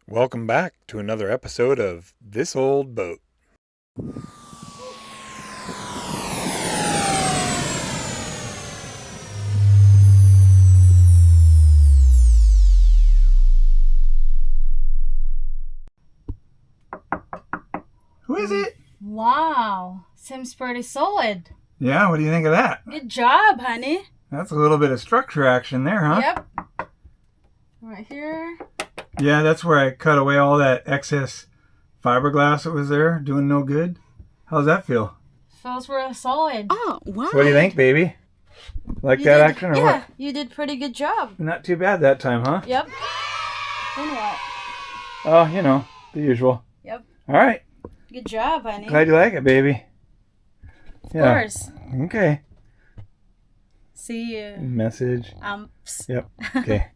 Welcome back to another episode of This Old Boat. Who is it? Wow, seems pretty solid. Yeah, what do you think of that? Good job, honey. That's a little bit of structure action there, huh? Yep. Right here. Yeah, that's where I cut away all that excess fiberglass that was there, doing no good. How's that feel? Feels real solid. Oh, wow. So what do you think, baby? Like You that did- action or yeah, what? you did pretty good job. Not too bad that time, huh? Yep. Then what? Oh, you know, the usual. Yep. All right. Good job, honey. Glad you like it, baby. Of course. Okay. See you. Message. Psst. Yep. Okay.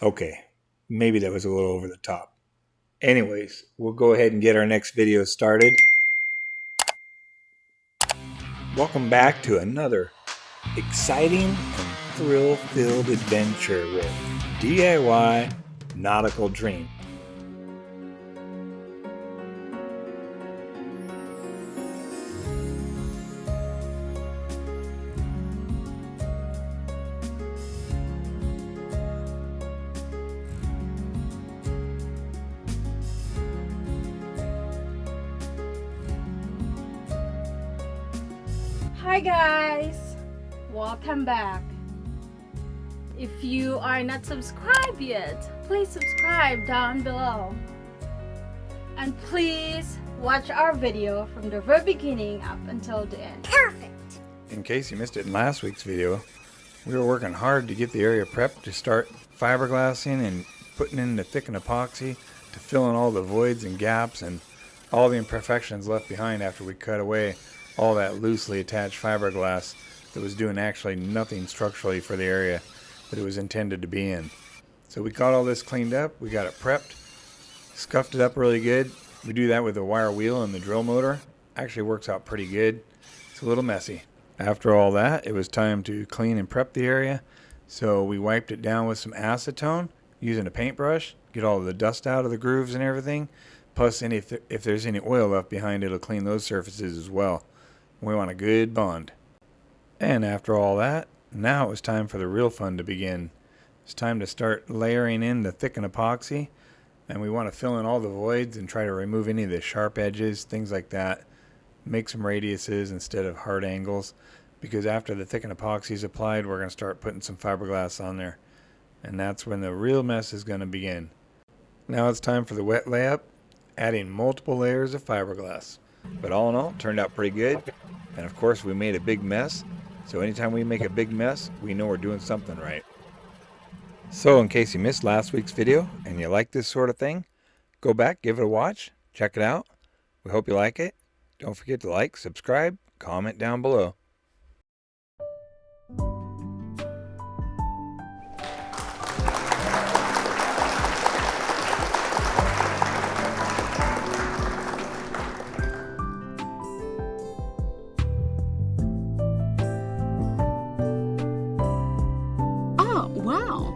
Okay, maybe that was a little over the top. Anyways, we'll go ahead and get our next video started. Welcome back to another exciting and thrill-filled adventure with DIY Nautical Dream. Hi, guys. Welcome back. If you are not subscribed yet, please subscribe down below. And please watch our video from the very beginning up until the end. Perfect. In case you missed it in last week's video, we were working hard to get the area prepped to start fiberglassing and putting in the thickened epoxy to fill in all the voids and gaps and all the imperfections left behind after we cut away all that loosely attached fiberglass that was doing actually nothing structurally for the area that it was intended to be in. So we got all this cleaned up, we got it prepped, scuffed it up really good. We do that with the wire wheel and the drill motor. Actually works out pretty good. It's a little messy. After all that, it was time to clean and prep the area. So we wiped it down with some acetone using a paintbrush, get all the dust out of the grooves and everything. Plus, if there's any oil left behind, it'll clean those surfaces as well. We want a good bond. And after all that, now it was time for the real fun to begin. It's time to start layering in the thickened epoxy, and we want to fill in all the voids and try to remove any of the sharp edges, things like that. Make some radiuses instead of hard angles, because after the thickened epoxy is applied, we're going to start putting some fiberglass on there. And that's when the real mess is going to begin. Now it's time for the wet layup, adding multiple layers of fiberglass. But all in all, it turned out pretty good. And of course, we made a big mess. So anytime we make a big mess, we know we're doing something right. So in case you missed last week's video and you like this sort of thing, go back, give it a watch, check it out. We hope you like it. Don't forget to like, subscribe, comment down below. Oh, wow.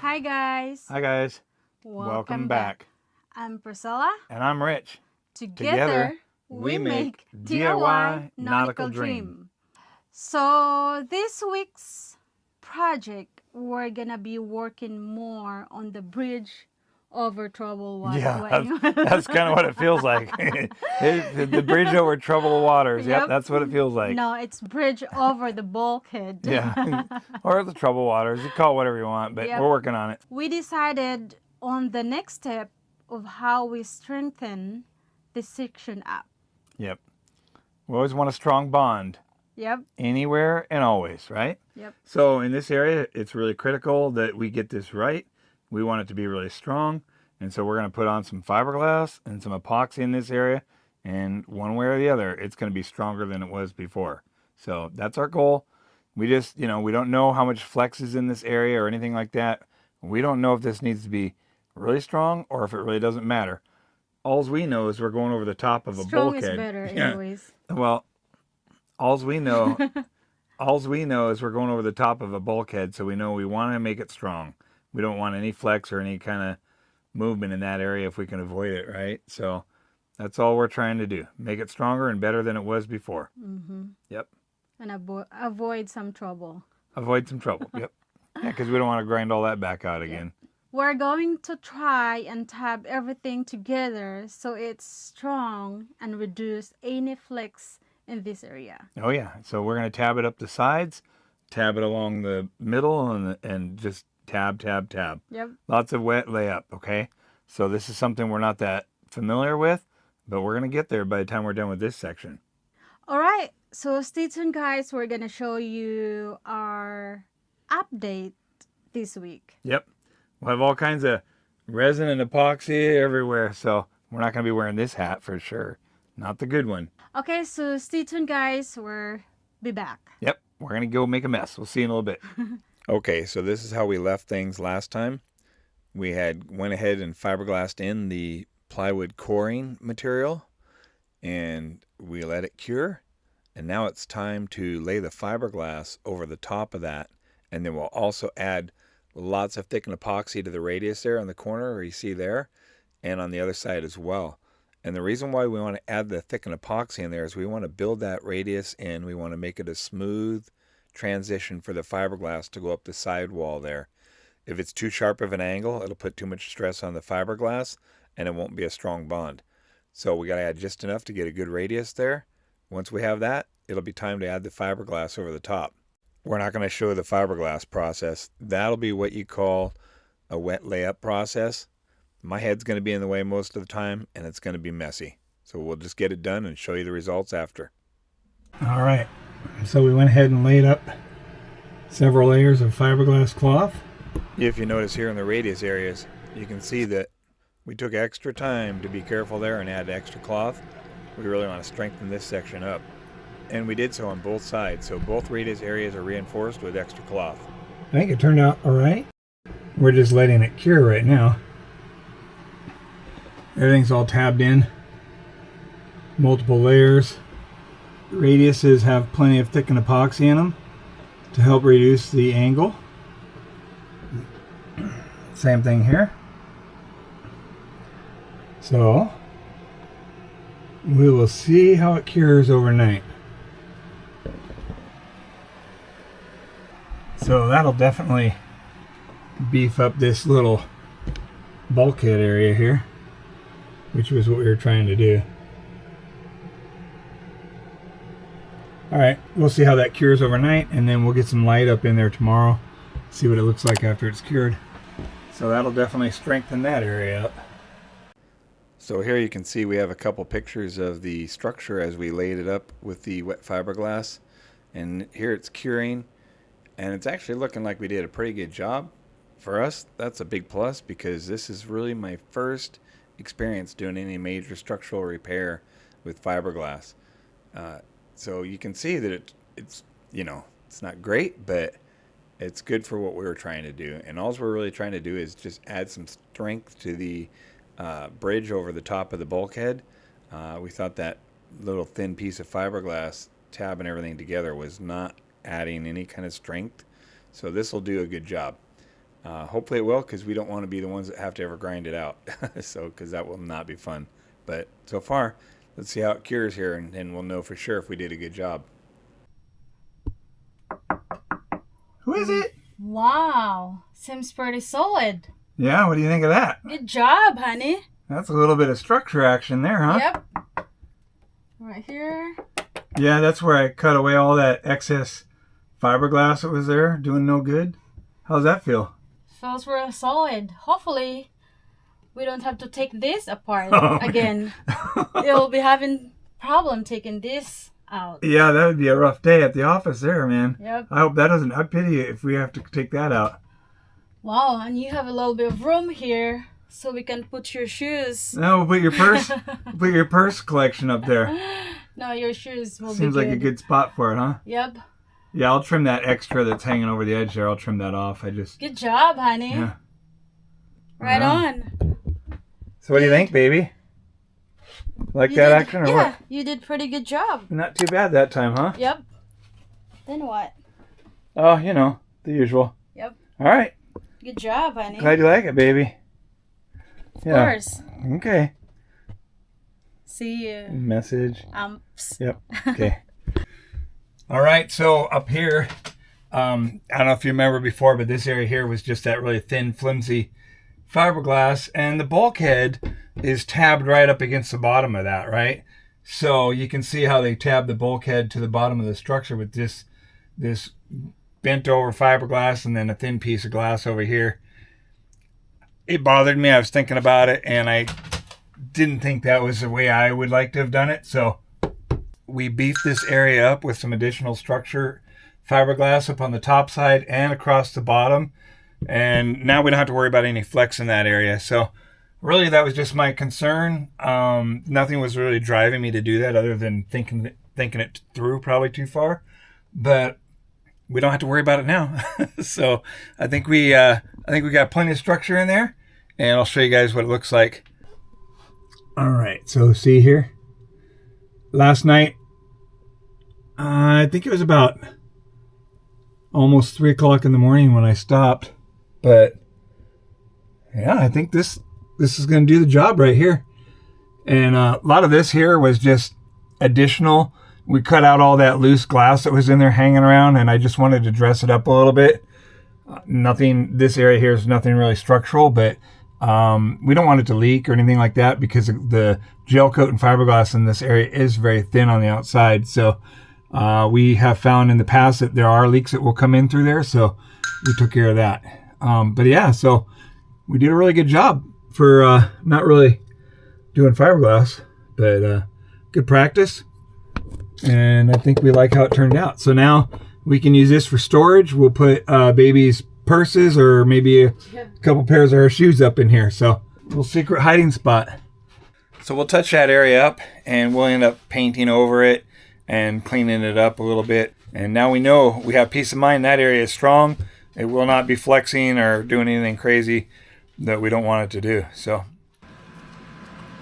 Hi, guys. Hi, guys. Welcome back. I'm Priscilla. And I'm Rich. Together, we make DIY Nautical Dream. So this week's project, we're gonna be working more on the bridge over troubled water. Yeah, that's kind of what it feels like. The bridge over troubled waters. Yep, that's what it feels like. No, it's bridge over the bulkhead. Yeah, or the troubled waters. You call it whatever you want, but Yep. we're working on it. We decided on the next step of how we strengthen the section up. Yep. We always want a strong bond. Yep. Anywhere and always, right? Yep. So in this area, it's really critical that we get this right. We want it to be really strong. And so we're going to put on some fiberglass and some epoxy in this area And one way or the other, it's going to be stronger than it was before. So that's our goal. We just, we don't know how much flex is in this area or anything like that. We don't know if this needs to be really strong or if it really doesn't matter. All we know is we're going over the top of a bulkhead. Strong is better, anyways. Well, all we know is we're going over the top of a bulkhead, so we know we want to make it strong. We don't want any flex or any kind of movement in that area if we can avoid it, right? So that's all we're trying to do. Make it stronger and better than it was before. Mm-hmm. Yep. And avoid some trouble. Avoid some trouble. Yep. Yeah, because we don't want to grind all that back out again. We're going to try and tab everything together so it's strong and reduce any flex in this area. Oh yeah. So we're going to tab it up the sides, tab it along the middle, and just tab. Yep. Lots of wet layup, okay? So this is something we're not that familiar with, but we're going to get there by the time we're done with this section. All right. So stay tuned, guys. We're going to show you our update this week. Yep. We'll have all kinds of resin and epoxy everywhere, so we're not going to be wearing this hat for sure. Not the good one. Okay, so stay tuned, guys. We'll be back. Yep. We're going to go make a mess. We'll see you in a little bit. Okay, so this is how we left things last time. We went ahead and fiberglassed in the plywood coring material, and we let it cure. And now it's time to lay the fiberglass over the top of that. And then we'll also add lots of thickened epoxy to the radius there on the corner where you see there, and on the other side as well. And the reason why we want to add the thickened epoxy in there is we want to build that radius in. We want to make it a smooth transition for the fiberglass to go up the side wall there. If it's too sharp of an angle, it'll put too much stress on the fiberglass and it won't be a strong bond. So we got to add just enough to get a good radius there. Once we have that, it'll be time to add the fiberglass over the top. We're not going to show the fiberglass process. That'll be what you call a wet layup process. My head's going to be in the way most of the time, and it's going to be messy. So we'll just get it done and show you the results after. All right. So we went ahead and laid up several layers of fiberglass cloth. If you notice here in the radius areas, you can see that we took extra time to be careful there and add extra cloth. We really want to strengthen this section up. And we did so on both sides, so both radius areas are reinforced with extra cloth. I think it turned out all right. We're just letting it cure right now. Everything's all tabbed in. Multiple layers. Radiuses have plenty of thickened epoxy in them to help reduce the angle. Same thing here. So we will see how it cures overnight. So that'll definitely beef up this little bulkhead area here, which was what we were trying to do. Alright, we'll see how that cures overnight, and then we'll get some light up in there tomorrow, see what it looks like after it's cured. So that'll definitely strengthen that area up. So here you can see we have a couple pictures of the structure as we laid it up with the wet fiberglass. And here it's curing. And it's actually looking like we did a pretty good job. For us, that's a big plus because this is really my first experience doing any major structural repair with fiberglass. So you can see that it's not great, but it's good for what we were trying to do. And all we're really trying to do is just add some strength to the bridge over the top of the bulkhead. We thought that little thin piece of fiberglass tabbing everything together was not adding any kind of strength, so this will do a good job. Hopefully it will, because we don't want to be the ones that have to ever grind it out. So because that will not be fun. But so far, let's see how it cures here, and then we'll know for sure if we did a good job. Who is it? Wow, seems pretty solid. Yeah, what do you think of that? Good job, honey. That's a little bit of structure action there, huh? Yep. Right here. Yeah, that's where I cut away all that excess fiberglass that was there, doing no good. How's that feel? Feels real solid. Hopefully, we don't have to take this apart again. You'll be having problem taking this out. Yeah, that would be a rough day at the office there, man. Yep. I hope that doesn't, I pity it if we have to take that out. Wow, and you have a little bit of room here so we can put your shoes. No, we'll put your purse, put your purse collection up there. No, your shoes will Seems be like a good spot for it, huh? Yep. Yeah, I'll trim that extra that's hanging over the edge there. I'll trim that off. Good job, honey. Yeah. Right on. So what do you think, baby? Like You that did- action or yeah, what? you did pretty good job. Not too bad that time, huh? Yep. Then what? Oh, you know, the usual. Yep. All right. Good job, honey. Glad you like it, baby. Of course. Okay. See you. Message. Psst. Yep. Okay. All right. So up here, I don't know if you remember before, but this area here was just that really thin, flimsy fiberglass, and the bulkhead is tabbed right up against the bottom of that, right? So you can see how they tab the bulkhead to the bottom of the structure with this bent over fiberglass and then a thin piece of glass over here. It bothered me. I was thinking about it, and I didn't think that was the way I would like to have done it. So we beefed this area up with some additional structure fiberglass up on the top side and across the bottom. And now we don't have to worry about any flex in that area. So really that was just my concern. Nothing was really driving me to do that other than thinking it through probably too far. But we don't have to worry about it now. So I think we got plenty of structure in there, and I'll show you guys what it looks like. All right, so see here. Last night, I think it was about almost 3 o'clock in the morning when I stopped. But yeah, I think this is going to do the job right here. And a lot of this here was just additional. We cut out all that loose glass that was in there hanging around, and I just wanted to dress it up a little bit. This area here is nothing really structural, but we don't want it to leak or anything like that because the gel coat and fiberglass in this area is very thin on the outside. So we have found in the past that there are leaks that will come in through there, so we took care of that. But yeah, so we did a really good job for not really doing fiberglass, but good practice. And I think we like how it turned out. So now we can use this for storage. We'll put baby's purses or maybe a couple pairs of her shoes up in here. So a little secret hiding spot. So we'll touch that area up and we'll end up painting over it and cleaning it up a little bit. And now we know we have peace of mind. That area is strong. It will not be flexing or doing anything crazy that we don't want it to do. So,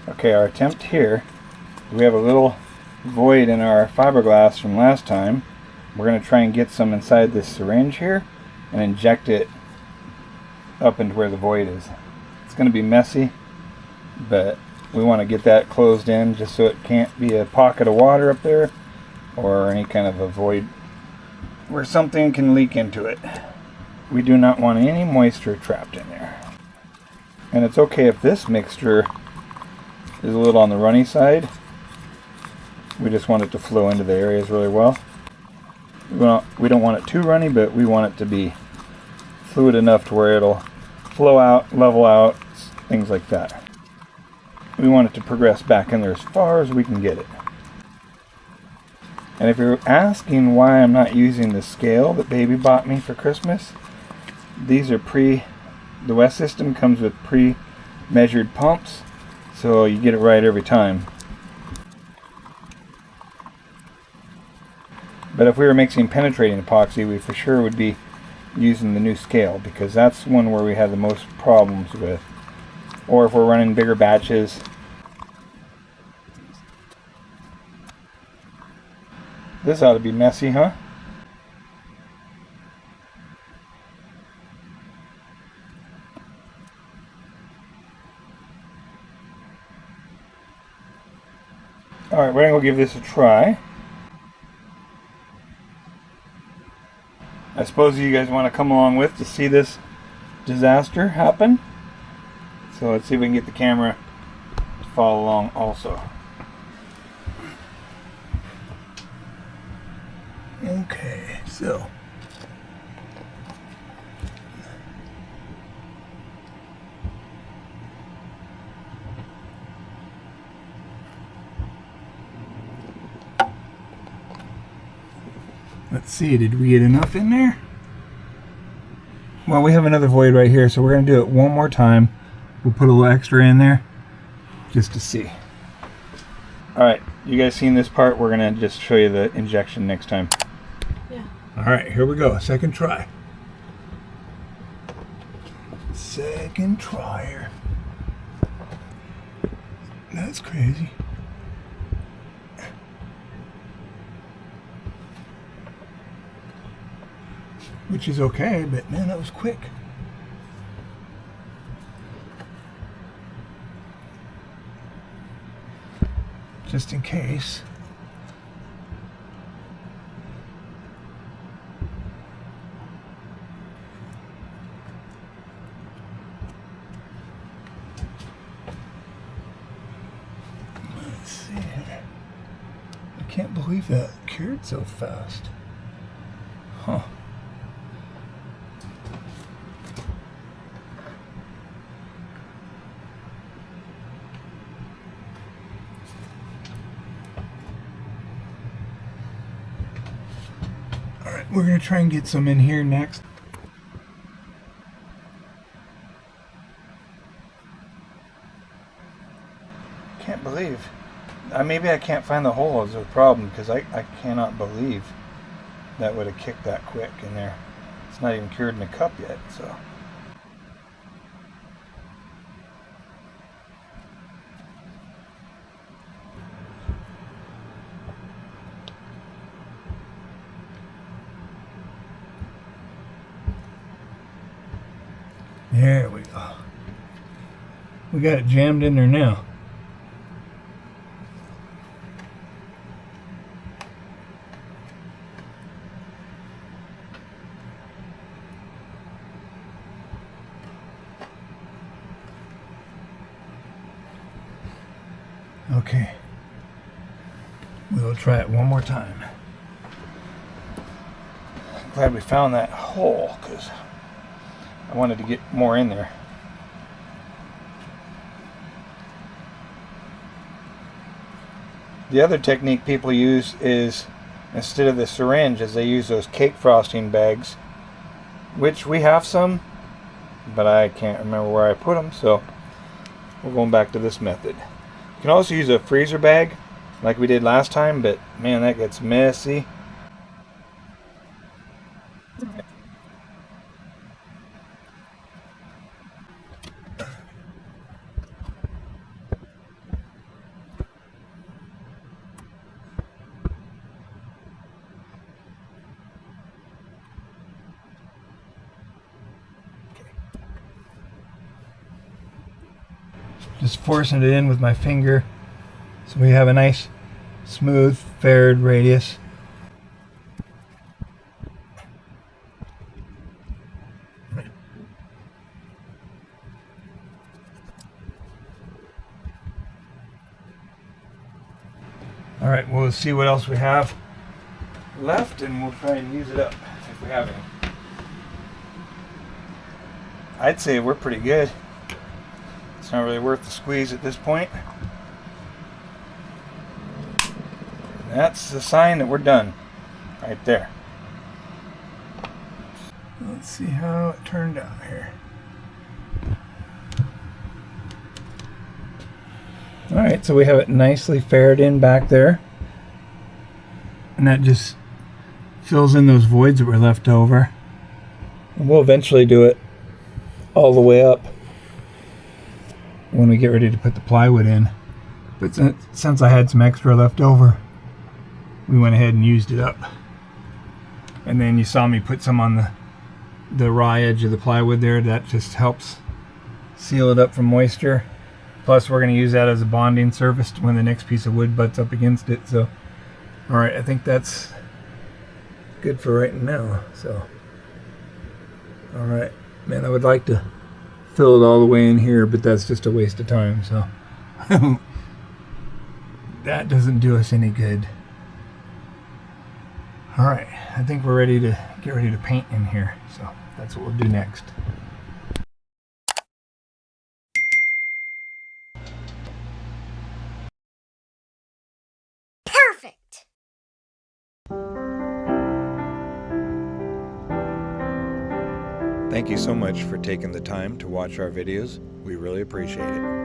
okay, our attempt here, we have a little void in our fiberglass from last time. We're going to try and get some inside this syringe here and inject it up into where the void is. It's going to be messy, but we want to get that closed in just so it can't be a pocket of water up there or any kind of a void where something can leak into it. We do not want any moisture trapped in there. And it's okay if this mixture is a little on the runny side. We just want it to flow into the areas really well. We don't want it too runny, but we want it to be fluid enough to where it'll flow out, level out, things like that. We want it to progress back in there as far as we can get it. And if you're asking why I'm not using the scale that baby bought me for Christmas, these are the West system comes with pre-measured pumps, so you get it right every time. But if we were mixing penetrating epoxy, we for sure would be using the new scale because that's one where we have the most problems with. Or if we're running bigger batches. This ought to be messy, huh? Alright, we're going to go give this a try. I suppose you guys want to come along with to see this disaster happen. So let's see if we can get the camera to follow along also. Okay, so let's see, did we get enough in there? Well, we have another void right here, so we're going to do it one more time. We'll put a little extra in there just to see. All right, you guys seen this part? We're gonna just show you the injection next time. Yeah. All right, here we go. Second try. Second tryer. That's crazy. Which is okay, but man, that was quick. Just in case. Let's see. I can't believe that cured so fast. Huh. Alright, we're going to try and get some in here next. Can't believe. Maybe I can't find the hole is a problem, because I cannot believe that would have kicked that quick in there. It's not even cured in the cup yet, so. There we go. We got it jammed in there now. Okay. We'll try it one more time. I'm glad we found that hole, because I wanted to get more in there. The other technique people use is, instead of the syringe, is they use those cake frosting bags, which we have some, but I can't remember where I put them, so we're going back to this method. You can also use a freezer bag like we did last time, but man, that gets messy. Just forcing it in with my finger so we have a nice smooth faired radius. All right, we'll see what else we have left and we'll try and use it up if we have any. I'd say we're pretty good. It's not really worth the squeeze at this point. That's the sign that we're done, right there. Let's see how it turned out here. Alright, so we have it nicely faired in back there. And that just fills in those voids that were left over. And we'll eventually do it all the way up when we get ready to put the plywood in. But since I had some extra left over, we went ahead and used it up. And then you saw me put some on the raw edge of the plywood there. That just helps seal it up from moisture. Plus we're going to use that as a bonding surface when the next piece of wood butts up against it. So, alright, I think that's good for right now. So, alright, man, I would like to fill it all the way in here, but that's just a waste of time, so that doesn't do us any good. Alright, I think we're ready to get ready to paint in here, so that's what we'll do next. Perfect. Thank you so much for taking the time to watch our videos. We really appreciate it.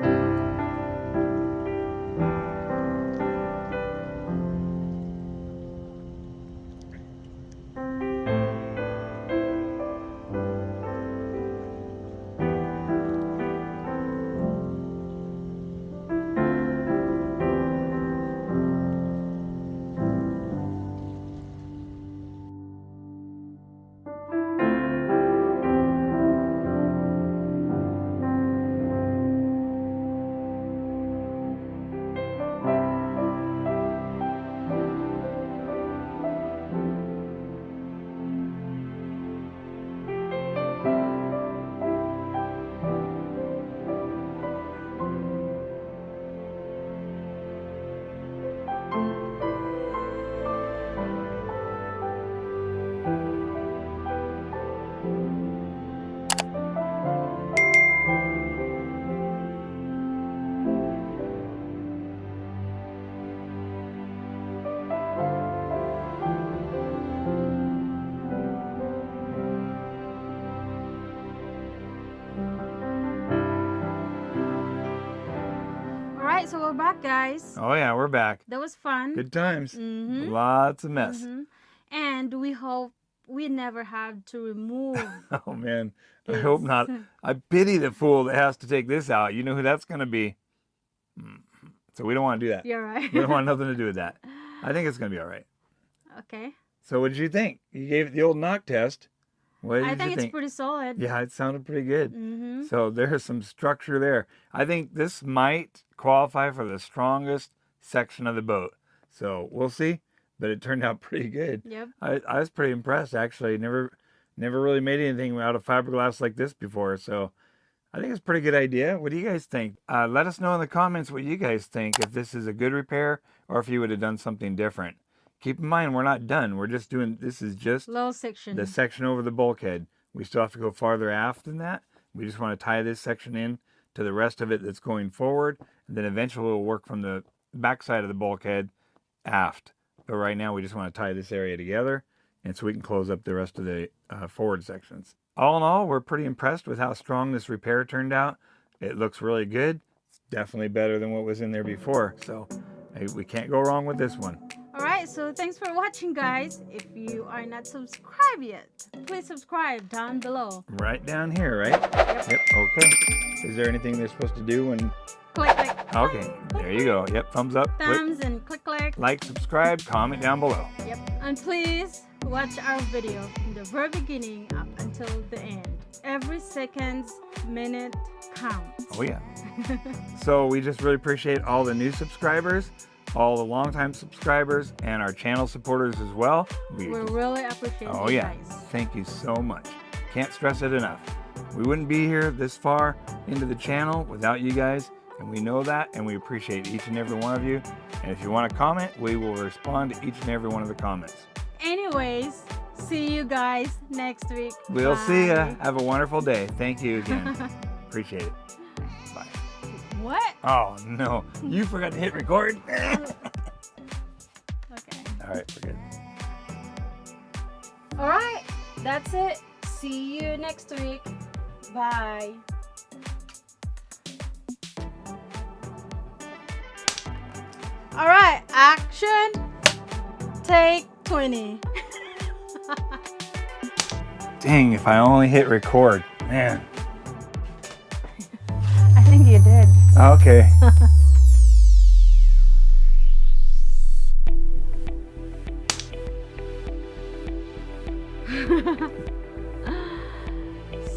Alright, so we're back, guys. Oh yeah, we're back. That was fun. Good times. Mhm. Lots of mess. And we hope we never have to remove. Oh man, I hope not. I pity the fool that has to take this out. You know who that's going to be. So we don't want to do that. You're right. We don't want nothing to do with that. I think it's going to be all right. Okay. So what did you think? You gave it the old knock test. What did I you think it's think? pretty solid. Yeah, it sounded pretty good. Mm-hmm. So there's some structure there. I think this might qualify for the strongest section of the boat. So we'll see. But it turned out pretty good. Yep. I was pretty impressed, actually. Never really made anything out of fiberglass like this before. So I think it's a pretty good idea. What do you guys think? Let us know in the comments what you guys think, if this is a good repair or if you would have done something different. Keep in mind, we're not done. We're just doing, this is just Low section. the section over the bulkhead. We still have to go farther aft than that. We just want to tie this section in to the rest of it that's going forward. And then eventually we'll work from the back side of the bulkhead aft. But right now we just want to tie this area together, and so we can close up the rest of the forward sections. All in all, we're pretty impressed with how strong this repair turned out. It looks really good. It's definitely better than what was in there before. So hey, we can't go wrong with this one. Alright, so thanks for watching, guys. If you are not subscribed yet, please subscribe down below. Right down here, right? Yep. Okay. Is there anything they're supposed to do when... Click, click. Okay, there you go. Yep, thumbs up. Thumbs and click, click. Like, subscribe, comment down below. Yep. And please watch our video from the very beginning up until the end. Every second, minute counts. Oh yeah. So we just really appreciate all the new subscribers, all the longtime subscribers, and our channel supporters as well. We really appreciate oh you yeah, guys. Thank you so much. Can't stress it enough. We wouldn't be here this far into the channel without you guys, and we know that, and we appreciate each and every one of you. And if you want to comment, we will respond to each and every one of the comments. Anyways, see you guys next week. We'll Bye. see ya. Have a wonderful day. Thank you again. Appreciate it. Bye. What? Oh no, you forgot to hit record. Okay. All right, we're good. Alright, that's it. See you next week. Bye. Alright, action. Take 20. Dang, if I only hit record. Man. I think you did. Okay.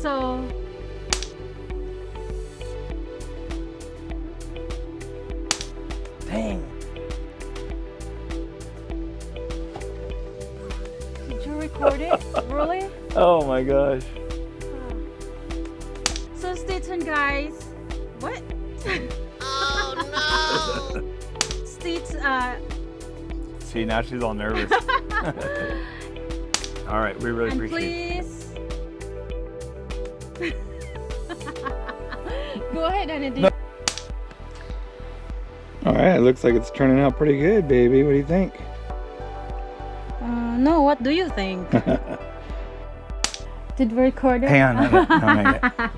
So Dang. did you record it? Really? Oh my gosh. So stay tuned, guys. What? Oh no! Stay See, now she's all nervous. All right, we really and appreciate it. please go ahead and edit. No. All right, it looks like it's turning out pretty good, baby. What do you think? No, what do you think? Did we record it? Hang on, not yet.